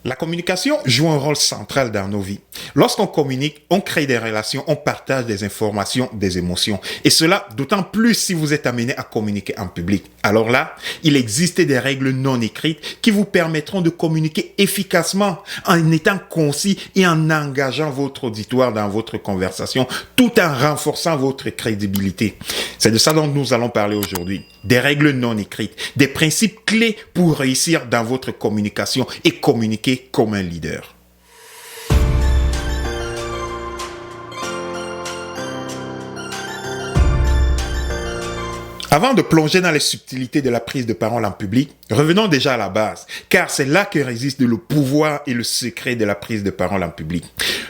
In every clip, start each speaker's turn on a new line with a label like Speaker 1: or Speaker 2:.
Speaker 1: La communication joue un rôle central dans nos vies. Lorsqu'on communique, on crée des relations, on partage des informations, des émotions. Et cela d'autant plus si vous êtes amené à communiquer en public. Alors là, il existe des règles non écrites qui vous permettront de communiquer efficacement en étant concis et en engageant votre auditoire dans votre conversation tout en renforçant votre crédibilité. C'est de ça dont nous allons parler aujourd'hui. Des règles non écrites, des principes clés pour réussir dans votre communication et communiquer comme un leader. Avant de plonger dans les subtilités de la prise de parole en public, revenons déjà à la base, car c'est là que réside le pouvoir et le secret de la prise de parole en public.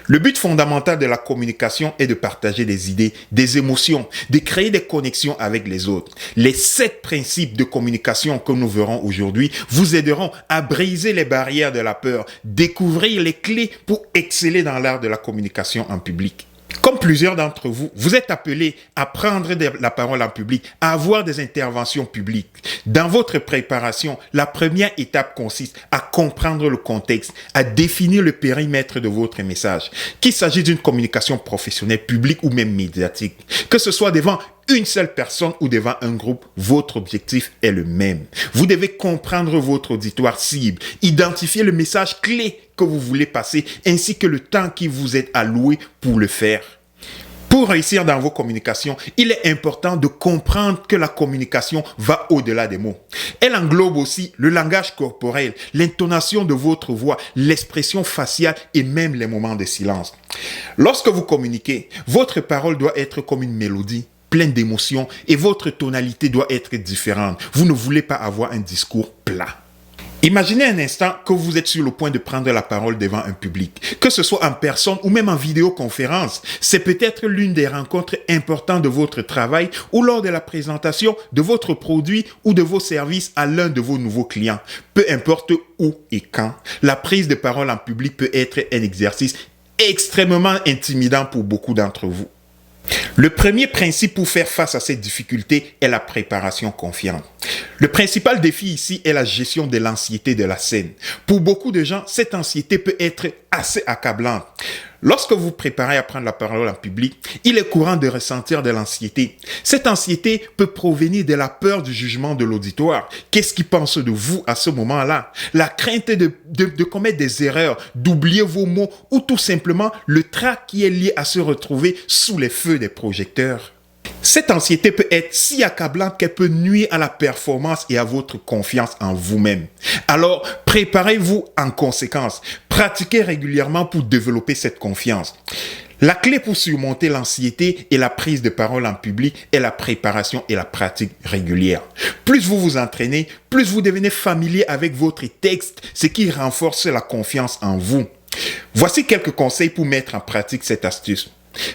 Speaker 1: Le but fondamental de la communication est de partager des idées, des émotions, de créer des connexions avec les autres. Les 7 principes de communication que nous verrons aujourd'hui vous aideront à briser les barrières de la peur, découvrir les clés pour exceller dans l'art de la communication en public. Comme plusieurs d'entre vous, vous êtes appelés à prendre la parole en public, à avoir des interventions publiques. Dans votre préparation, la première étape consiste à comprendre le contexte, à définir le périmètre de votre message. Qu'il s'agisse d'une communication professionnelle, publique ou même médiatique, que ce soit devant une seule personne ou devant un groupe, votre objectif est le même. Vous devez comprendre votre auditoire cible, identifier le message clé que vous voulez passer ainsi que le temps qui vous est alloué pour le faire. Pour réussir dans vos communications, il est important de comprendre que la communication va au-delà des mots. Elle englobe aussi le langage corporel, l'intonation de votre voix, l'expression faciale et même les moments de silence. Lorsque vous communiquez, votre parole doit être comme une mélodie, pleine d'émotions et votre tonalité doit être différente. Vous ne voulez pas avoir un discours plat. Imaginez un instant que vous êtes sur le point de prendre la parole devant un public, que ce soit en personne ou même en vidéoconférence. C'est peut-être l'une des rencontres importantes de votre travail ou lors de la présentation de votre produit ou de vos services à l'un de vos nouveaux clients. Peu importe où et quand, la prise de parole en public peut être un exercice extrêmement intimidant pour beaucoup d'entre vous. Le premier principe pour faire face à cette difficulté est la préparation confiante. Le principal défi ici est la gestion de l'anxiété de la scène. Pour beaucoup de gens, cette anxiété peut être assez accablante. Lorsque vous préparez à prendre la parole en public, il est courant de ressentir de l'anxiété. Cette anxiété peut provenir de la peur du jugement de l'auditoire. Qu'est-ce qu'il pense de vous à ce moment-là? La crainte de commettre des erreurs, d'oublier vos mots ou tout simplement le trac qui est lié à se retrouver sous les feux des projecteurs. Cette anxiété peut être si accablante qu'elle peut nuire à la performance et à votre confiance en vous-même. Alors, préparez-vous en conséquence. Pratiquez régulièrement pour développer cette confiance. La clé pour surmonter l'anxiété et la prise de parole en public est la préparation et la pratique régulière. Plus vous vous entraînez, plus vous devenez familier avec votre texte, ce qui renforce la confiance en vous. Voici quelques conseils pour mettre en pratique cette astuce.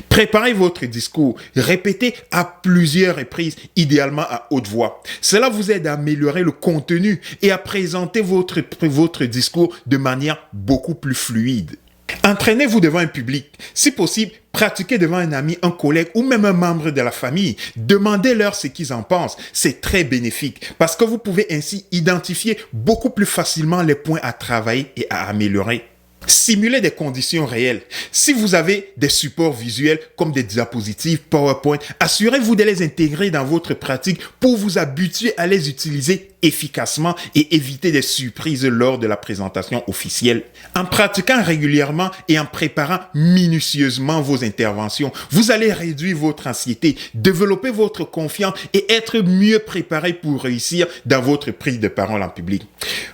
Speaker 1: Préparez votre discours, répétez à plusieurs reprises, idéalement à haute voix. Cela vous aide à améliorer le contenu et à présenter votre discours de manière beaucoup plus fluide. Entraînez-vous devant un public. Si possible, pratiquez devant un ami, un collègue ou même un membre de la famille. Demandez-leur ce qu'ils en pensent. C'est très bénéfique parce que vous pouvez ainsi identifier beaucoup plus facilement les points à travailler et à améliorer. Simulez des conditions réelles. Si vous avez des supports visuels comme des diapositives, PowerPoint, assurez-vous de les intégrer dans votre pratique pour vous habituer à les utiliser efficacement et éviter des surprises lors de la présentation officielle. En pratiquant régulièrement et en préparant minutieusement vos interventions, vous allez réduire votre anxiété, développer votre confiance et être mieux préparé pour réussir dans votre prise de parole en public.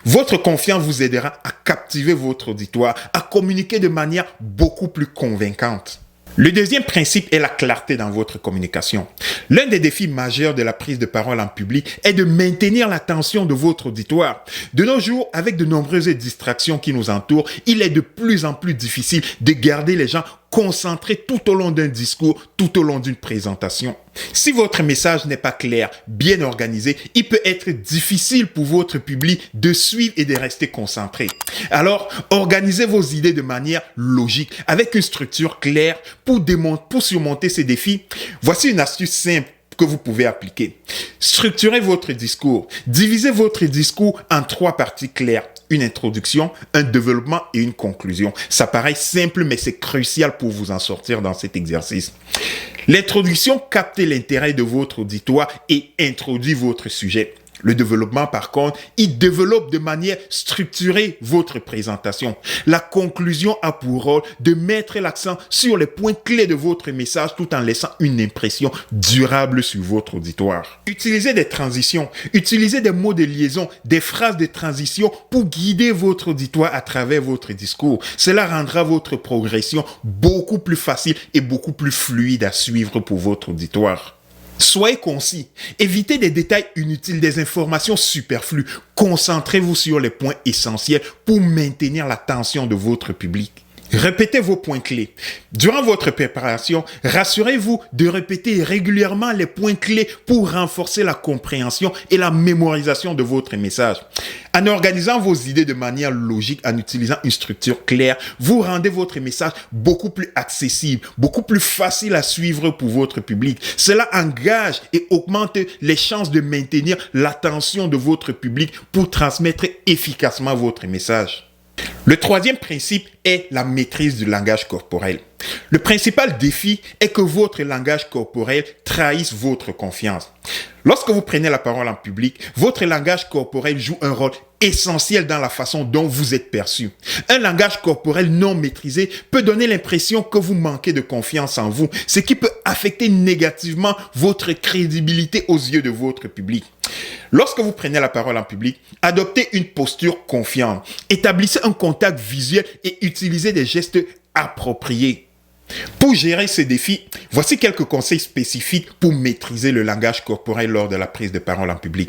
Speaker 1: Votre confiance vous aidera à captiver votre auditoire, à communiquer de manière beaucoup plus convaincante. Le deuxième principe est la clarté dans votre communication. L'un des défis majeurs de la prise de parole en public est de maintenir l'attention de votre auditoire. De nos jours, avec de nombreuses distractions qui nous entourent, il est de plus en plus difficile de garder les gens concentrés tout au long d'un discours, tout au long d'une présentation. Si votre message n'est pas clair, bien organisé, il peut être difficile pour votre public de suivre et de rester concentré. Alors, organisez vos idées de manière logique, avec une structure claire pour surmonter ces défis. Voici une astuce simple que vous pouvez appliquer. Structurez votre discours. Divisez votre discours en 3 parties claires. une introduction, un développement et une conclusion. Ça paraît simple, mais c'est crucial pour vous en sortir dans cet exercice. L'introduction capte l'intérêt de votre auditoire et introduit votre sujet. Le développement, par contre, il développe de manière structurée votre présentation. La conclusion a pour rôle de mettre l'accent sur les points clés de votre message tout en laissant une impression durable sur votre auditoire. Utilisez des transitions, utilisez des mots de liaison, des phrases de transition pour guider votre auditoire à travers votre discours. Cela rendra votre progression beaucoup plus facile et beaucoup plus fluide à suivre pour votre auditoire. Soyez concis, évitez des détails inutiles, des informations superflues. Concentrez-vous sur les points essentiels pour maintenir l'attention de votre public. Répétez vos points clés. Durant votre préparation, rassurez-vous de répéter régulièrement les points clés pour renforcer la compréhension et la mémorisation de votre message. En organisant vos idées de manière logique, en utilisant une structure claire, vous rendez votre message beaucoup plus accessible, beaucoup plus facile à suivre pour votre public. Cela engage et augmente les chances de maintenir l'attention de votre public pour transmettre efficacement votre message. Le troisième principe est la maîtrise du langage corporel. Le principal défi est que votre langage corporel trahisse votre confiance. Lorsque vous prenez la parole en public, votre langage corporel joue un rôle essentiel dans la façon dont vous êtes perçu. Un langage corporel non maîtrisé peut donner l'impression que vous manquez de confiance en vous, ce qui peut affecter négativement votre crédibilité aux yeux de votre public. Lorsque vous prenez la parole en public, adoptez une posture confiante, établissez un contact visuel et utilisez des gestes appropriés. Pour gérer ces défis, voici quelques conseils spécifiques pour maîtriser le langage corporel lors de la prise de parole en public.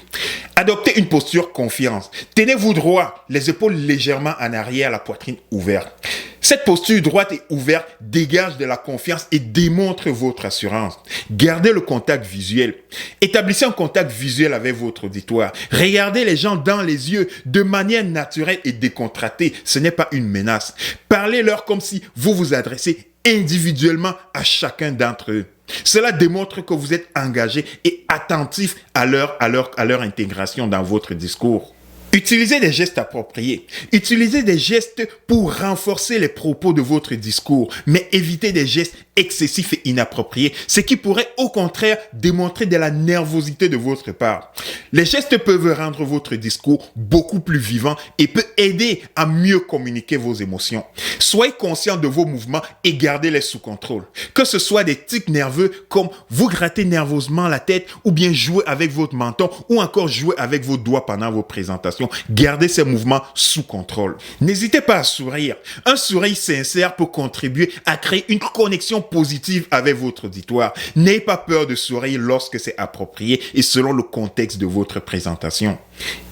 Speaker 1: Adoptez une posture confiante. Tenez-vous droit, les épaules légèrement en arrière, la poitrine ouverte. Cette posture droite et ouverte dégage de la confiance et démontre votre assurance. Gardez le contact visuel. Établissez un contact visuel avec votre auditoire. Regardez les gens dans les yeux de manière naturelle et décontractée. Ce n'est pas une menace. Parlez-leur comme si vous vous adressez individuellement à chacun d'entre eux. Cela démontre que vous êtes engagé et attentif à leur intégration dans votre discours. Utilisez des gestes appropriés. Utilisez des gestes pour renforcer les propos de votre discours, mais évitez des gestes excessifs et inappropriés, ce qui pourrait au contraire démontrer de la nervosité de votre part. Les gestes peuvent rendre votre discours beaucoup plus vivant et peut aider à mieux communiquer vos émotions. Soyez conscient de vos mouvements et gardez-les sous contrôle. Que ce soit des tics nerveux comme vous grattez nerveusement la tête ou bien jouer avec votre menton ou encore jouer avec vos doigts pendant vos présentations. Gardez ces mouvements sous contrôle. N'hésitez pas à sourire. Un sourire sincère peut contribuer à créer une connexion positive avec votre auditoire. N'ayez pas peur de sourire lorsque c'est approprié et selon le contexte de votre présentation.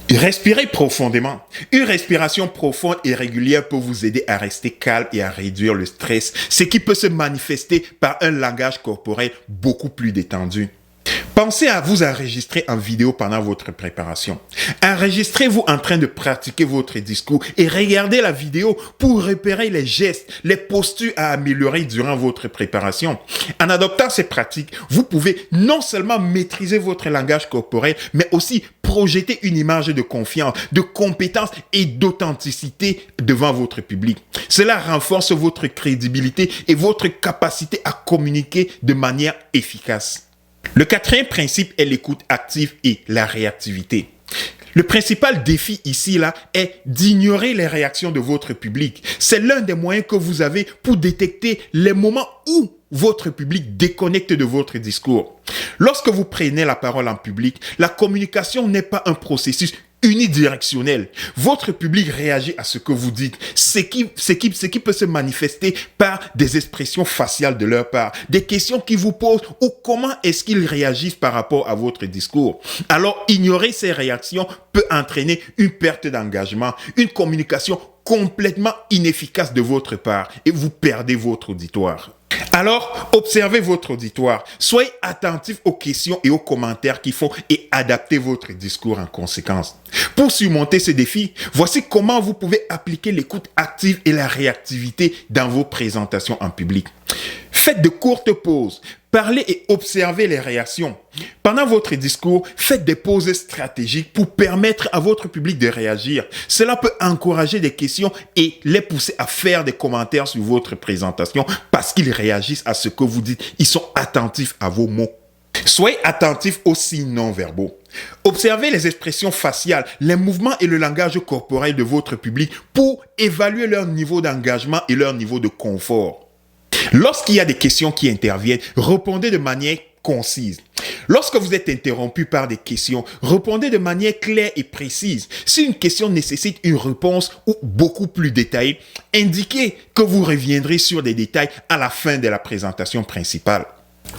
Speaker 1: Respirez profondément. Une respiration profonde et régulière peut vous aider à rester calme et à réduire le stress, ce qui peut se manifester par un langage corporel beaucoup plus détendu. Pensez à vous enregistrer en vidéo pendant votre préparation. Enregistrez-vous en train de pratiquer votre discours et regardez la vidéo pour repérer les gestes, les postures à améliorer durant votre préparation. En adoptant ces pratiques, vous pouvez non seulement maîtriser votre langage corporel, mais aussi projeter une image de confiance, de compétence et d'authenticité devant votre public. Cela renforce votre crédibilité et votre capacité à communiquer de manière efficace. Le quatrième principe est l'écoute active et la réactivité. Le principal défi ici est d'ignorer les réactions de votre public. C'est l'un des moyens que vous avez pour détecter les moments où votre public déconnecte de votre discours. Lorsque vous prenez la parole en public, la communication n'est pas un processus unidirectionnel. Votre public réagit à ce que vous dites, ce qui peut se manifester par des expressions faciales de leur part, des questions qu'ils vous posent ou comment est-ce qu'ils réagissent par rapport à votre discours. Alors, ignorer ces réactions peut entraîner une perte d'engagement, une communication complètement inefficace de votre part et vous perdez votre auditoire. Alors, observez votre auditoire, soyez attentif aux questions et aux commentaires qu'ils font et adaptez votre discours en conséquence. Pour surmonter ce défi, voici comment vous pouvez appliquer l'écoute active et la réactivité dans vos présentations en public. Faites de courtes pauses. Parlez et observez les réactions. Pendant votre discours, faites des pauses stratégiques pour permettre à votre public de réagir. Cela peut encourager des questions et les pousser à faire des commentaires sur votre présentation parce qu'ils réagissent à ce que vous dites. Ils sont attentifs à vos mots. Soyez attentifs aux signes non-verbaux. Observez les expressions faciales, les mouvements et le langage corporel de votre public pour évaluer leur niveau d'engagement et leur niveau de confort. Lorsqu'il y a des questions qui interviennent, répondez de manière concise. Lorsque vous êtes interrompu par des questions, répondez de manière claire et précise. Si une question nécessite une réponse ou beaucoup plus détaillée, indiquez que vous reviendrez sur des détails à la fin de la présentation principale.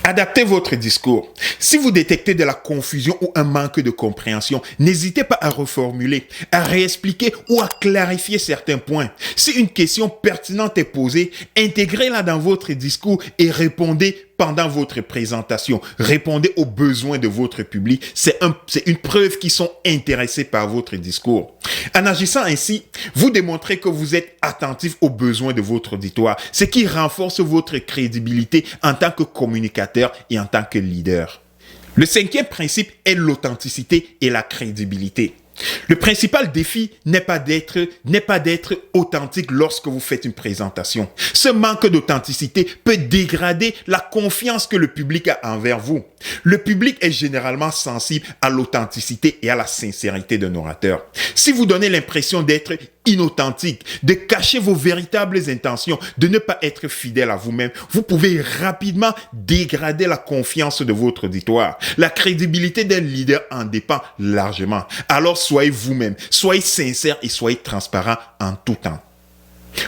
Speaker 1: Adaptez votre discours. Si vous détectez de la confusion ou un manque de compréhension, n'hésitez pas à reformuler, à réexpliquer ou à clarifier certains points. Si une question pertinente est posée, intégrez-la dans votre discours et répondez pendant votre présentation. Répondez aux besoins de votre public. C'est une preuve qu'ils sont intéressés par votre discours. En agissant ainsi, vous démontrez que vous êtes attentif aux besoins de votre auditoire, ce qui renforce votre crédibilité en tant que communicateur et en tant que leader. Le cinquième principe est l'authenticité et la crédibilité. Le principal défi n'est pas d'être authentique lorsque vous faites une présentation. Ce manque d'authenticité peut dégrader la confiance que le public a envers vous. Le public est généralement sensible à l'authenticité et à la sincérité d'un orateur. Si vous donnez l'impression d'être inauthentique, de cacher vos véritables intentions, de ne pas être fidèle à vous-même, vous pouvez rapidement dégrader la confiance de votre auditoire. La crédibilité d'un leader en dépend largement. Alors soyez vous-même, soyez sincère et soyez transparent en tout temps.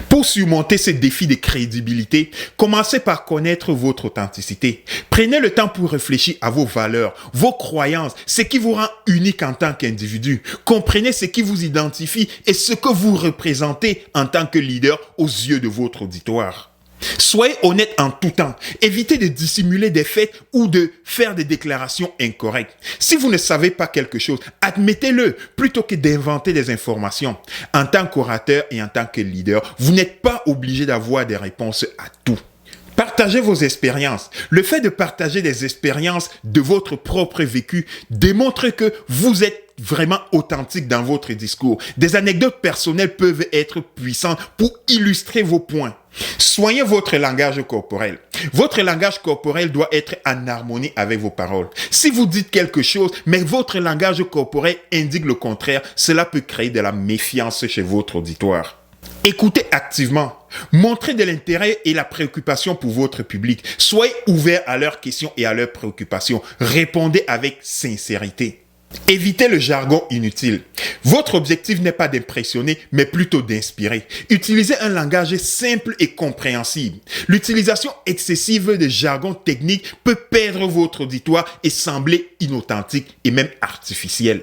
Speaker 1: Pour surmonter ce défi de crédibilité, commencez par connaître votre authenticité. Prenez le temps pour réfléchir à vos valeurs, vos croyances, ce qui vous rend unique en tant qu'individu. Comprenez ce qui vous identifie et ce que vous représentez en tant que leader aux yeux de votre auditoire. Soyez honnête en tout temps. Évitez de dissimuler des faits ou de faire des déclarations incorrectes. Si vous ne savez pas quelque chose, admettez-le plutôt que d'inventer des informations. En tant qu'orateur et en tant que leader, vous n'êtes pas obligé d'avoir des réponses à tout. Partagez vos expériences. Le fait de partager des expériences de votre propre vécu démontre que vous êtes vraiment authentique dans votre discours. Des anecdotes personnelles peuvent être puissantes pour illustrer vos points. Soignez votre langage corporel. Votre langage corporel doit être en harmonie avec vos paroles. Si vous dites quelque chose, mais votre langage corporel indique le contraire, cela peut créer de la méfiance chez votre auditoire. Écoutez activement. Montrez de l'intérêt et la préoccupation pour votre public. Soyez ouvert à leurs questions et à leurs préoccupations. Répondez avec sincérité. Évitez le jargon inutile. Votre objectif n'est pas d'impressionner, mais plutôt d'inspirer. Utilisez un langage simple et compréhensible. L'utilisation excessive de jargon technique peut perdre votre auditoire et sembler inauthentique et même artificiel.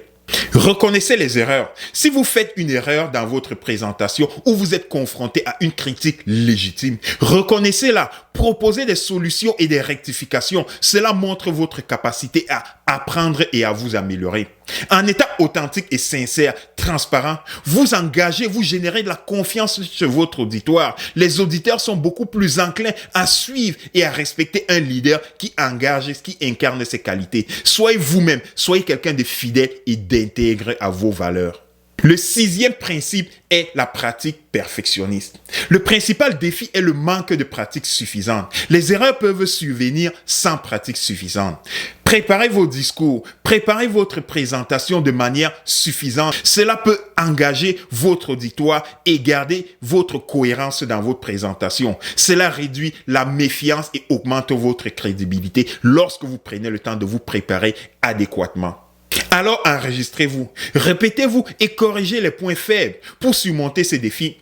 Speaker 1: Reconnaissez les erreurs. Si vous faites une erreur dans votre présentation ou vous êtes confronté à une critique légitime, reconnaissez-la. Proposez des solutions et des rectifications. Cela montre votre capacité à apprendre et à vous améliorer. En étant authentique et sincère, transparent, vous engagez, vous générez de la confiance chez votre auditoire. Les auditeurs sont beaucoup plus enclins à suivre et à respecter un leader qui engage, qui incarne ses qualités. Soyez vous-même, soyez quelqu'un de fidèle et d'intègre à vos valeurs. Le sixième principe est la pratique perfectionniste. Le principal défi est le manque de pratique suffisante. Les erreurs peuvent survenir sans pratique suffisante. Préparez vos discours, préparez votre présentation de manière suffisante. Cela peut engager votre auditoire et garder votre cohérence dans votre présentation. Cela réduit la méfiance et augmente votre crédibilité lorsque vous prenez le temps de vous préparer adéquatement. Alors enregistrez-vous, répétez-vous et corrigez les points faibles. Pour surmonter ces défis,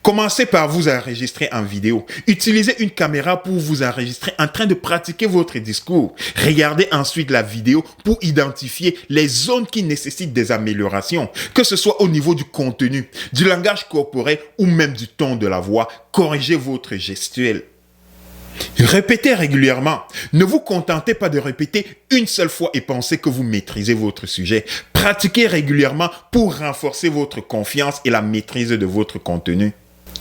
Speaker 1: commencez par vous enregistrer en vidéo. Utilisez une caméra pour vous enregistrer en train de pratiquer votre discours. Regardez ensuite la vidéo pour identifier les zones qui nécessitent des améliorations, que ce soit au niveau du contenu, du langage corporel ou même du ton de la voix. Corrigez votre gestuelle. Répétez régulièrement. Ne vous contentez pas de répéter une seule fois et pensez que vous maîtrisez votre sujet. Pratiquez régulièrement pour renforcer votre confiance et la maîtrise de votre contenu.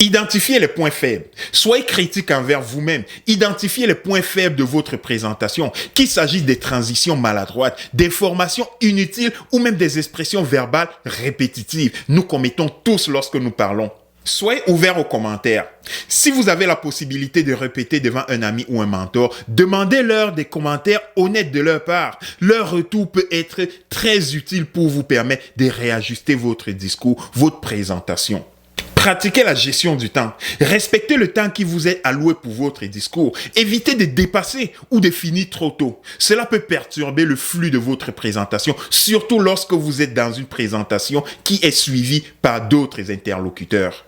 Speaker 1: Identifiez les points faibles. Soyez critique envers vous-même. Identifiez les points faibles de votre présentation, qu'il s'agisse des transitions maladroites, des formations inutiles ou même des expressions verbales répétitives. Nous commettons tous lorsque nous parlons. Soyez ouvert aux commentaires. Si vous avez la possibilité de répéter devant un ami ou un mentor, demandez-leur des commentaires honnêtes de leur part. Leur retour peut être très utile pour vous permettre de réajuster votre discours, votre présentation. Pratiquez la gestion du temps. Respectez le temps qui vous est alloué pour votre discours. Évitez de dépasser ou de finir trop tôt. Cela peut perturber le flux de votre présentation, surtout lorsque vous êtes dans une présentation qui est suivie par d'autres interlocuteurs.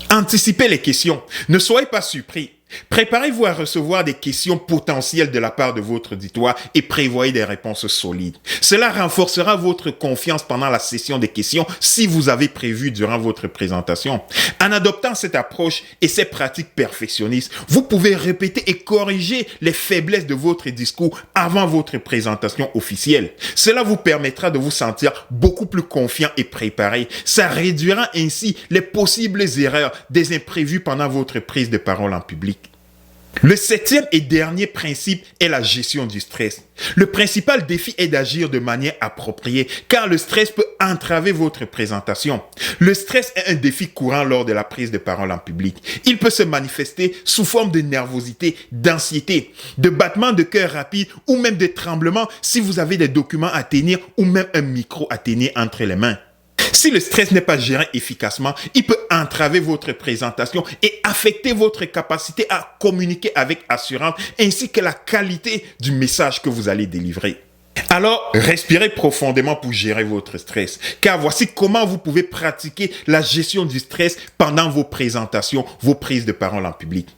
Speaker 1: Anticipez les questions. Ne soyez pas surpris. Préparez-vous à recevoir des questions potentielles de la part de votre auditoire et prévoyez des réponses solides. Cela renforcera votre confiance pendant la session des questions si vous avez prévu durant votre présentation. En adoptant cette approche et ces pratiques perfectionnistes, vous pouvez répéter et corriger les faiblesses de votre discours avant votre présentation officielle. Cela vous permettra de vous sentir beaucoup plus confiant et préparé. Ça réduira ainsi les possibles erreurs, des imprévus pendant votre prise de parole en public. Le septième et dernier principe est la gestion du stress. Le principal défi est d'agir de manière appropriée car le stress peut entraver votre présentation. Le stress est un défi courant lors de la prise de parole en public. Il peut se manifester sous forme de nervosité, d'anxiété, de battements de cœur rapides ou même de tremblements si vous avez des documents à tenir ou même un micro à tenir entre les mains. Si le stress n'est pas géré efficacement, il peut entraver votre présentation et affecter votre capacité à communiquer avec assurance ainsi que la qualité du message que vous allez délivrer. Alors, respirez profondément pour gérer votre stress, car voici comment vous pouvez pratiquer la gestion du stress pendant vos présentations, vos prises de parole en public.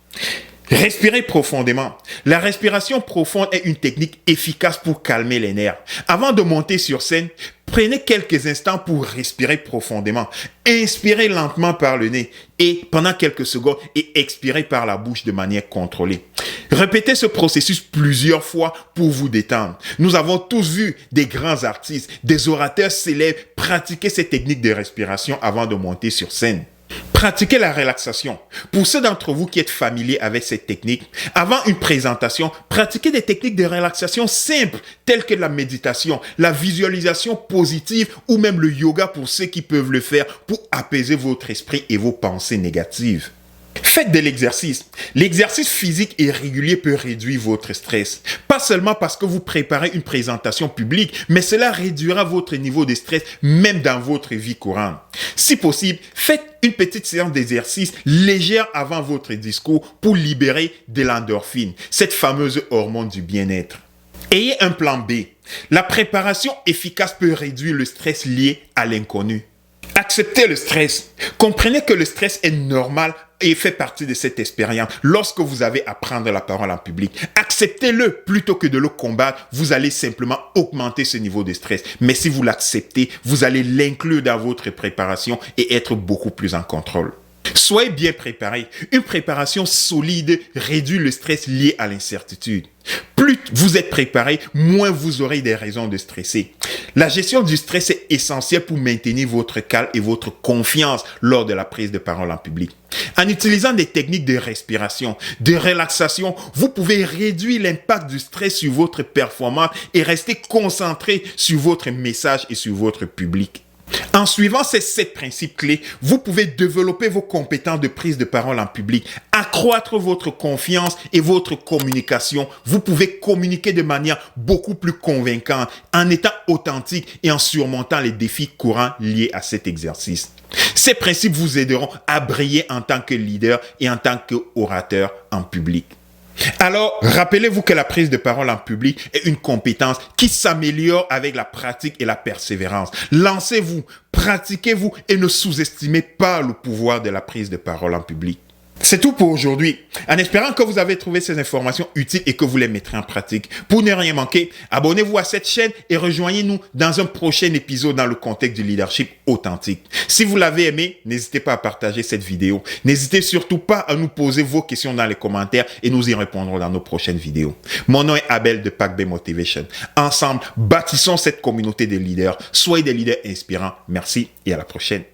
Speaker 1: Respirez profondément. La respiration profonde est une technique efficace pour calmer les nerfs. Avant de monter sur scène, prenez quelques instants pour respirer profondément. Inspirez lentement par le nez et pendant quelques secondes et expirez par la bouche de manière contrôlée. Répétez ce processus plusieurs fois pour vous détendre. Nous avons tous vu des grands artistes, des orateurs célèbres pratiquer ces techniques de respiration avant de monter sur scène. Pratiquez la relaxation. Pour ceux d'entre vous qui êtes familiers avec cette technique, avant une présentation, pratiquez des techniques de relaxation simples telles que la méditation, la visualisation positive ou même le yoga pour ceux qui peuvent le faire pour apaiser votre esprit et vos pensées négatives. Faites de l'exercice. L'exercice physique et régulier peut réduire votre stress. Pas seulement parce que vous préparez une présentation publique, mais cela réduira votre niveau de stress même dans votre vie courante. Si possible, faites une petite séance d'exercice légère avant votre discours pour libérer de l'endorphine, cette fameuse hormone du bien-être. Ayez un plan B. La préparation efficace peut réduire le stress lié à l'inconnu. Acceptez le stress. Comprenez que le stress est normal et fait partie de cette expérience. Lorsque vous avez à prendre la parole en public, acceptez-le plutôt que de le combattre. Vous allez simplement augmenter ce niveau de stress. Mais si vous l'acceptez, vous allez l'inclure dans votre préparation et être beaucoup plus en contrôle. Soyez bien préparé. Une préparation solide réduit le stress lié à l'incertitude. Plus vous êtes préparé, moins vous aurez des raisons de stresser. La gestion du stress est essentielle pour maintenir votre calme et votre confiance lors de la prise de parole en public. En utilisant des techniques de respiration, de relaxation, vous pouvez réduire l'impact du stress sur votre performance et rester concentré sur votre message et sur votre public. En suivant ces 7 principes clés, vous pouvez développer vos compétences de prise de parole en public, accroître votre confiance et votre communication. Vous pouvez communiquer de manière beaucoup plus convaincante en étant authentique et en surmontant les défis courants liés à cet exercice. Ces principes vous aideront à briller en tant que leader et en tant qu'orateur en public. Alors, rappelez-vous que la prise de parole en public est une compétence qui s'améliore avec la pratique et la persévérance. Lancez-vous, pratiquez-vous et ne sous-estimez pas le pouvoir de la prise de parole en public. C'est tout pour aujourd'hui. En espérant que vous avez trouvé ces informations utiles et que vous les mettrez en pratique. Pour ne rien manquer, abonnez-vous à cette chaîne et rejoignez-nous dans un prochain épisode dans le contexte du leadership authentique. Si vous l'avez aimé, n'hésitez pas à partager cette vidéo. N'hésitez surtout pas à nous poser vos questions dans les commentaires et nous y répondrons dans nos prochaines vidéos. Mon nom est Abel de Pack Bay Motivation. Ensemble, bâtissons cette communauté de leaders. Soyez des leaders inspirants. Merci et à la prochaine.